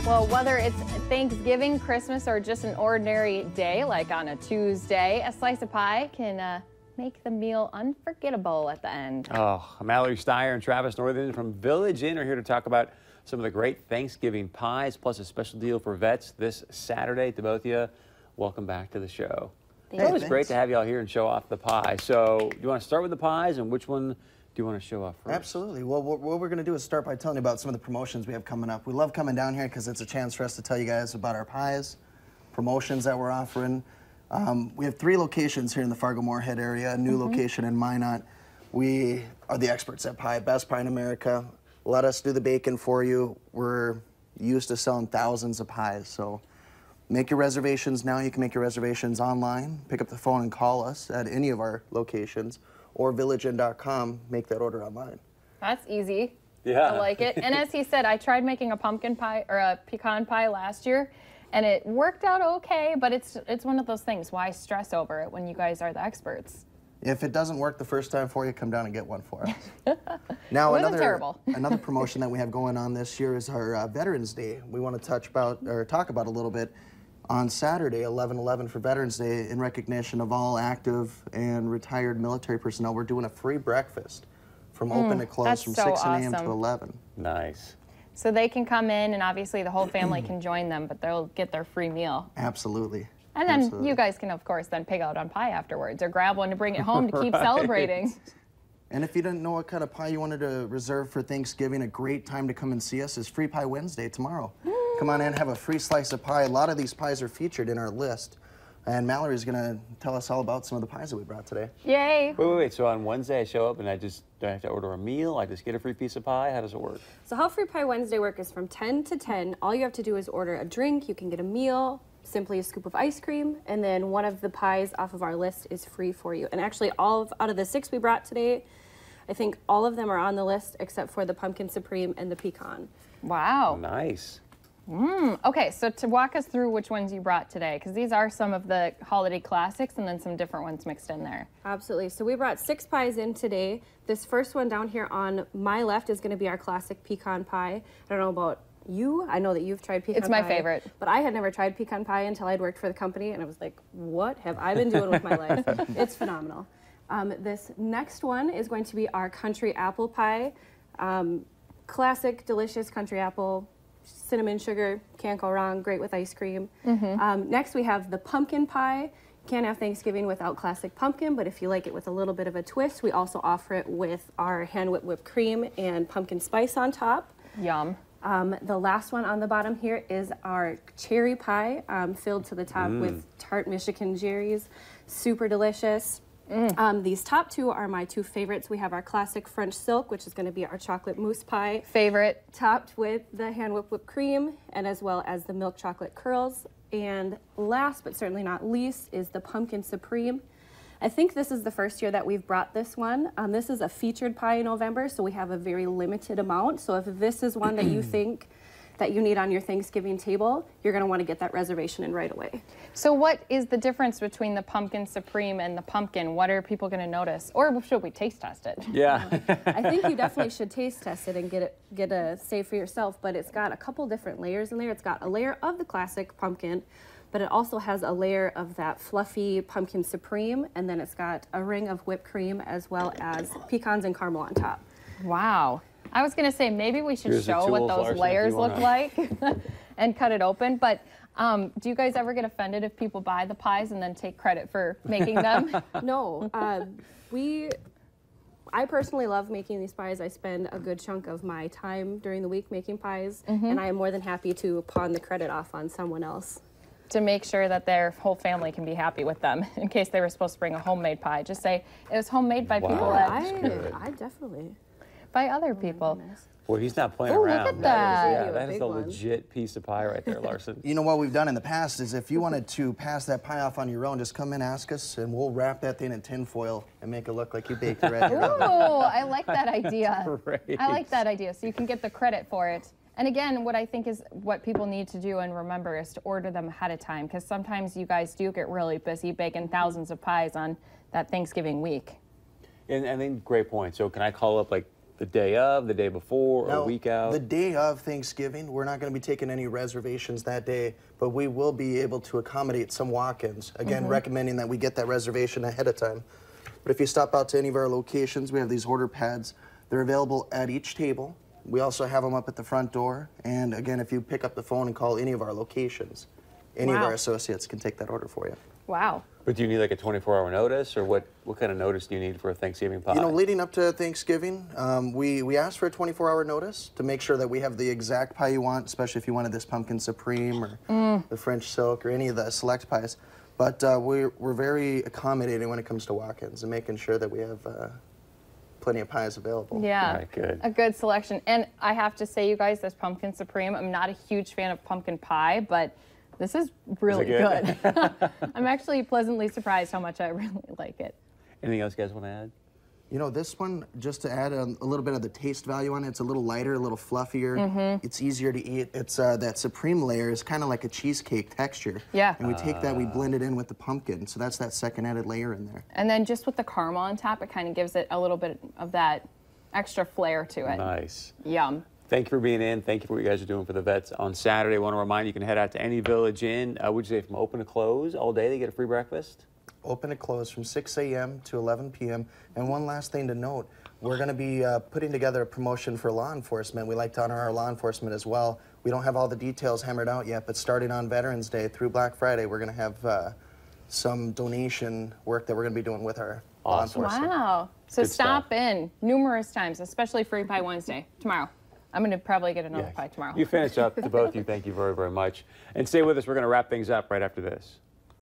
Well, whether it's Thanksgiving, Christmas, or just an ordinary day like on a Tuesday, a slice of pie can make the meal unforgettable at the end. Oh, Mallory Steyer and Travis Northern from Village Inn are here to talk about some of the great Thanksgiving pies, plus a special deal for vets this Saturday. To both of you, welcome back to the show. It's always great to have you all here and show off the pie. So, you want to start with the pies, and which one do you want to show off first? Absolutely. Well, what we're going to do is start by telling you about some of the promotions we have coming up. We love coming down here because it's a chance for us to tell you guys about our pies, promotions that we're offering. We have 3 locations here in the Fargo-Moorhead area, a new location in Minot. We are the experts at pie, best pie in America. Let us do the baking for you. We're used to selling thousands of pies, so make your reservations now. You can make your reservations online. Pick up the phone and call us at any of our locations, or villageinn.com, make that order online. That's easy. Yeah. I like it. And as he said, I tried making a pumpkin pie or a pecan pie last year, and it worked out okay, but it's one of those things. Why stress over it when you guys are the experts? If it doesn't work the first time for you, come down and get one for us. Now, it wasn't terrible. another promotion that we have going on this year is our Veterans Day. We want to talk about a little bit on Saturday, 11/11 for Veterans Day, in recognition of all active and retired military personnel. We're doing a free breakfast from open to close from 6 a.m. to 11. Nice. So they can come in, and obviously the whole family can join them, but they'll get their free meal. Absolutely. And then you guys can, of course, then pig out on pie afterwards or grab one to bring it home to keep celebrating. And if you didn't know what kind of pie you wanted to reserve for Thanksgiving, a great time to come and see us is Free Pie Wednesday tomorrow. Come on in, have a free slice of pie. A lot of these pies are featured in our list. And Mallory's going to tell us all about some of the pies that we brought today. Yay. Wait. So on Wednesday I show up and do I have to order a meal? I just get a free piece of pie? How does it work? So how Free Pie Wednesday work is from 10 to 10. All you have to do is order a drink. You can get a meal, simply a scoop of ice cream, and then one of the pies off of our list is free for you. And actually out of the 6 we brought today, I think all of them are on the list except for the pumpkin supreme and the pecan. Wow. Nice. Okay, so to walk us through which ones you brought today, because these are some of the holiday classics and then some different ones mixed in there. Absolutely. So we brought 6 pies in today. This first one down here on my left is going to be our classic pecan pie. I don't know about you. I know that you've tried pecan pie. It's my favorite. But I had never tried pecan pie until I'd worked for the company, and I was like, what have I been doing with my life? It's phenomenal. This next one is going to be our country apple pie. Classic, delicious country apple. Cinnamon sugar, can't go wrong, great with ice cream. Next we have the pumpkin pie. Can't have Thanksgiving without classic pumpkin, but if you like it with a little bit of a twist, we also offer it with our hand-whipped whipped cream and pumpkin spice on top. Yum. The last one on the bottom here is our cherry pie, filled to the top with tart Michigan cherries. Super delicious. These top 2 are my 2 favorites. We have our classic French silk, which is going to be our chocolate mousse pie. Favorite. Topped with the hand-whipped whipped cream, and as well as the milk chocolate curls. And last, but certainly not least, is the pumpkin supreme. I think this is the first year that we've brought this one. This is a featured pie in November, so we have a very limited amount. So if this is one that you think that you need on your Thanksgiving table, you're going to want to get that reservation in right away. So what is the difference between the pumpkin supreme and the pumpkin? What are people going to notice? Or should we taste test it? Yeah. I think you definitely should taste test it and get a say for yourself, but it's got a couple different layers in there. It's got a layer of the classic pumpkin, but it also has a layer of that fluffy pumpkin supreme, and then it's got a ring of whipped cream as well as pecans and caramel on top. Wow. I was going to say maybe we should Here's show what those layers look like and cut it open, but do you guys ever get offended if people buy the pies and then take credit for making them? No. I personally love making these pies. I spend a good chunk of my time during the week making pies, and I am more than happy to pawn the credit off on someone else. To make sure that their whole family can be happy with them in case they were supposed to bring a homemade pie. Just say it was homemade by people that... I definitely... By other people. Boy, he's not playing Ooh, around. Look at that. That is a legit piece of pie right there, Larson. You know what we've done in the past is if you wanted to pass that pie off on your own, just come in, ask us, and we'll wrap that thing in tin foil and make it look like you baked it right here. Ooh, I like that idea. Great. I like that idea, so you can get the credit for it. And again, what I think is what people need to do and remember is to order them ahead of time, because sometimes you guys do get really busy baking thousands of pies on that Thanksgiving week. And then great point. So can I call up like the day of, the day before, or a week out? The day of Thanksgiving, we're not going to be taking any reservations that day, but we will be able to accommodate some walk-ins. Again, recommending that we get that reservation ahead of time. But if you stop out to any of our locations, we have these order pads. They're available at each table. We also have them up at the front door. And again, if you pick up the phone and call any of our locations, any of our associates can take that order for you. Wow. But do you need like a 24-hour notice, or what kind of notice do you need for a Thanksgiving pie? You know, leading up to Thanksgiving, we ask for a 24-hour notice to make sure that we have the exact pie you want, especially if you wanted this pumpkin supreme or the French silk or any of the select pies. But we're very accommodating when it comes to walk-ins and making sure that we have plenty of pies available. Yeah, All right, good. A good selection. And I have to say, you guys, this pumpkin supreme, I'm not a huge fan of pumpkin pie, but this is really good. I'm actually pleasantly surprised how much I really like it. Anything else you guys want to add? You know, this one, just to add a little bit of the taste value on it, it's a little lighter, a little fluffier. It's easier to eat. It's that supreme layer is kind of like a cheesecake texture. Yeah. And we take that, we blend it in with the pumpkin. So that's that second added layer in there. And then just with the caramel on top, it kind of gives it a little bit of that extra flair to it. Nice. Yum. Thank you for being in. Thank you for what you guys are doing for the vets on Saturday. I want to remind you, you can head out to any Village Inn. Would you say from open to close all day they get a free breakfast? Open to close from 6 a.m. to 11 p.m. And one last thing to note, we're going to be putting together a promotion for law enforcement. We like to honor our law enforcement as well. We don't have all the details hammered out yet, but starting on Veterans Day through Black Friday, we're going to have some donation work that we're going to be doing with our law enforcement. Wow. So Good stop stuff. in numerous times, especially Free Pie Wednesday, tomorrow. I'm going to probably get another pie tomorrow. You finish up to both of you. Thank you very, very much. And stay with us. We're going to wrap things up right after this.